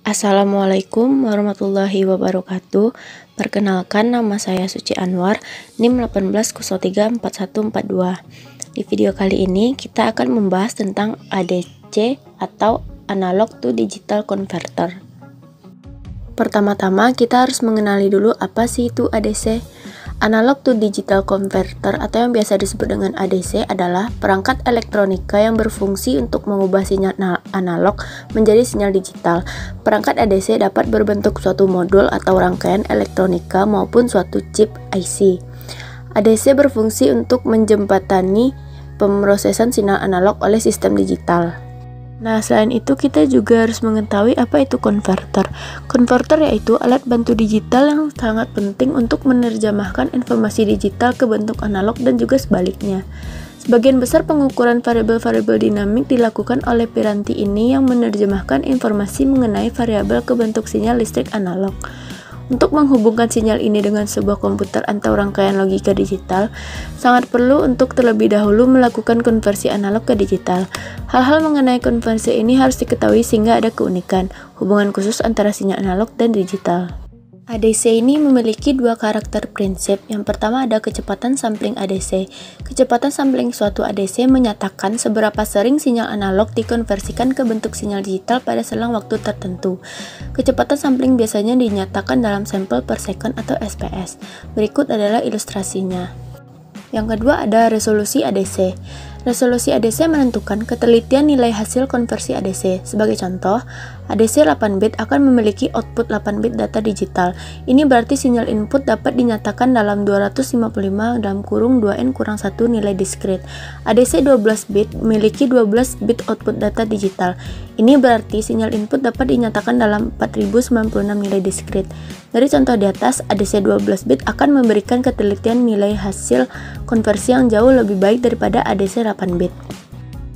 Assalamualaikum warahmatullahi wabarakatuh. Perkenalkan, nama saya Suci Anwar, NIM 18034142. Di video kali ini kita akan membahas tentang ADC atau Analog to Digital Converter. Pertama-tama kita harus mengenali dulu apa sih itu ADC. Analog to Digital Converter atau yang biasa disebut dengan ADC adalah perangkat elektronika yang berfungsi untuk mengubah sinyal analog menjadi sinyal digital. Perangkat ADC dapat berbentuk suatu modul atau rangkaian elektronika maupun suatu chip IC. ADC berfungsi untuk menjembatani pemrosesan sinyal analog oleh sistem digital. Nah, selain itu kita juga harus mengetahui apa itu konverter. Konverter yaitu alat bantu digital yang sangat penting untuk menerjemahkan informasi digital ke bentuk analog dan juga sebaliknya. Sebagian besar pengukuran variabel-variabel dinamik dilakukan oleh piranti ini yang menerjemahkan informasi mengenai variabel ke bentuk sinyal listrik analog. Untuk menghubungkan sinyal ini dengan sebuah komputer atau rangkaian logika digital, sangat perlu untuk terlebih dahulu melakukan konversi analog ke digital. Hal-hal mengenai konversi ini harus diketahui sehingga ada keunikan, hubungan khusus antara sinyal analog dan digital. ADC ini memiliki dua karakter prinsip. Yang pertama ada kecepatan sampling ADC. Kecepatan sampling suatu ADC menyatakan seberapa sering sinyal analog dikonversikan ke bentuk sinyal digital pada selang waktu tertentu. Kecepatan sampling biasanya dinyatakan dalam sampel per second atau SPS. Berikut adalah ilustrasinya. Yang kedua ada resolusi ADC. Resolusi ADC menentukan ketelitian nilai hasil konversi ADC. Sebagai contoh, ADC 8 bit akan memiliki output 8 bit data digital. Ini berarti sinyal input dapat dinyatakan dalam 255 (2n-1) nilai diskrit. ADC 12 bit memiliki 12 bit output data digital. Ini berarti sinyal input dapat dinyatakan dalam 4096 nilai diskrit. Dari contoh di atas, ADC 12 bit akan memberikan ketelitian nilai hasil konversi yang jauh lebih baik daripada ADC 8 bit.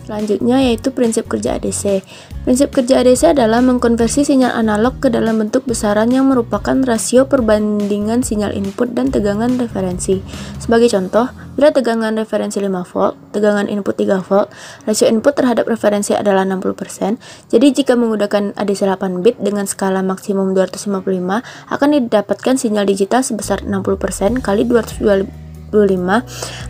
Selanjutnya yaitu prinsip kerja ADC. Prinsip kerja ADC adalah mengkonversi sinyal analog ke dalam bentuk besaran yang merupakan rasio perbandingan sinyal input dan tegangan referensi. Sebagai contoh, bila tegangan referensi 5 volt, tegangan input 3 volt, rasio input terhadap referensi adalah 60%. Jadi jika menggunakan ADC 8 bit dengan skala maksimum 255, akan didapatkan sinyal digital sebesar 60% kali 225,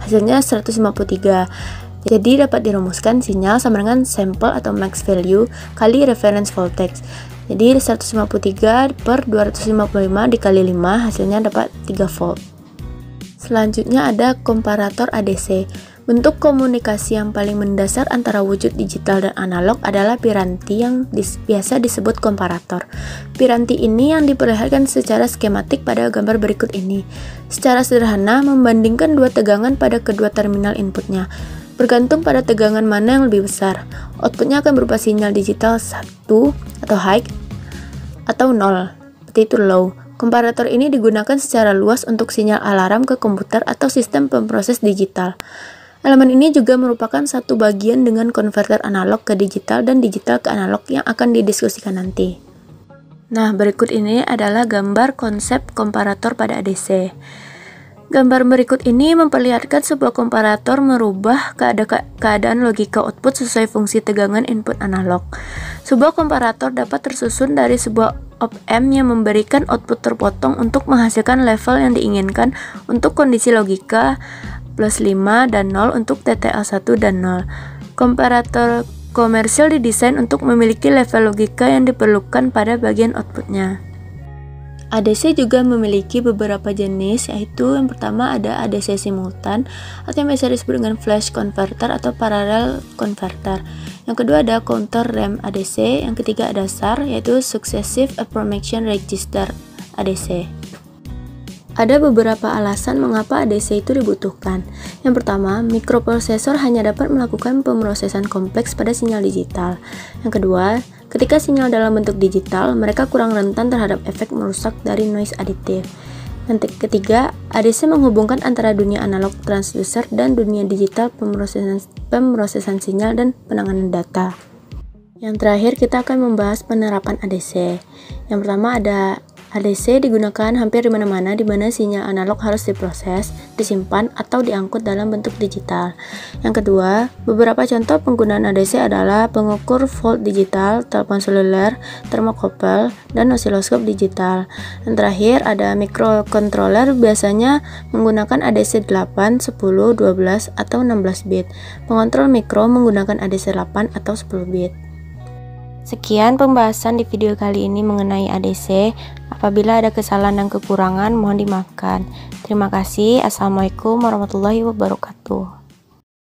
hasilnya 153. Jadi dapat dirumuskan sinyal sama dengan sampel atau max value kali reference voltage. Jadi 153 per 255 dikali 5 hasilnya dapat 3 volt. Selanjutnya ada komparator ADC. Bentuk komunikasi yang paling mendasar antara wujud digital dan analog adalah piranti yang biasa disebut komparator. Piranti ini yang diperlihatkan secara skematik pada gambar berikut ini. Secara sederhana, membandingkan dua tegangan pada kedua terminal inputnya. Bergantung pada tegangan mana yang lebih besar, outputnya akan berupa sinyal digital 1 atau high atau 0, seperti itu low. Komparator ini digunakan secara luas untuk sinyal alarm ke komputer atau sistem pemproses digital. Elemen ini juga merupakan satu bagian dengan konverter analog ke digital dan digital ke analog yang akan didiskusikan nanti. Nah, berikut ini adalah gambar konsep komparator pada ADC. Gambar berikut ini memperlihatkan sebuah komparator merubah keadaan logika output sesuai fungsi tegangan input analog. Sebuah komparator dapat tersusun dari sebuah op-amp yang memberikan output terpotong untuk menghasilkan level yang diinginkan untuk kondisi logika plus 5 dan 0 untuk TTL 1 dan 0. Komparator komersial didesain untuk memiliki level logika yang diperlukan pada bagian outputnya. ADC juga memiliki beberapa jenis, yaitu yang pertama ada ADC simultan atau yang biasa disebut dengan flash converter atau parallel converter. Yang kedua ada counter ramp ADC, yang ketiga ada SAR yaitu successive approximation register ADC. Ada beberapa alasan mengapa ADC itu dibutuhkan. Yang pertama, mikroprosesor hanya dapat melakukan pemrosesan kompleks pada sinyal digital. Yang kedua, ketika sinyal dalam bentuk digital, mereka kurang rentan terhadap efek merusak dari noise aditif. Yang ketiga, ADC menghubungkan antara dunia analog transducer dan dunia digital pemrosesan sinyal dan penanganan data. Yang terakhir, kita akan membahas penerapan ADC. Yang pertama ada ADC digunakan hampir di mana-mana di mana sinyal analog harus diproses, disimpan, atau diangkut dalam bentuk digital. Yang kedua, beberapa contoh penggunaan ADC adalah pengukur volt digital, telepon seluler, termokopel, dan osiloskop digital. Yang terakhir, ada microcontroller biasanya menggunakan ADC 8, 10, 12, atau 16 bit. Pengontrol mikro menggunakan ADC 8 atau 10 bit. Sekian pembahasan di video kali ini mengenai ADC. Apabila ada kesalahan dan kekurangan, mohon dimaafkan. Terima kasih. Assalamualaikum warahmatullahi wabarakatuh.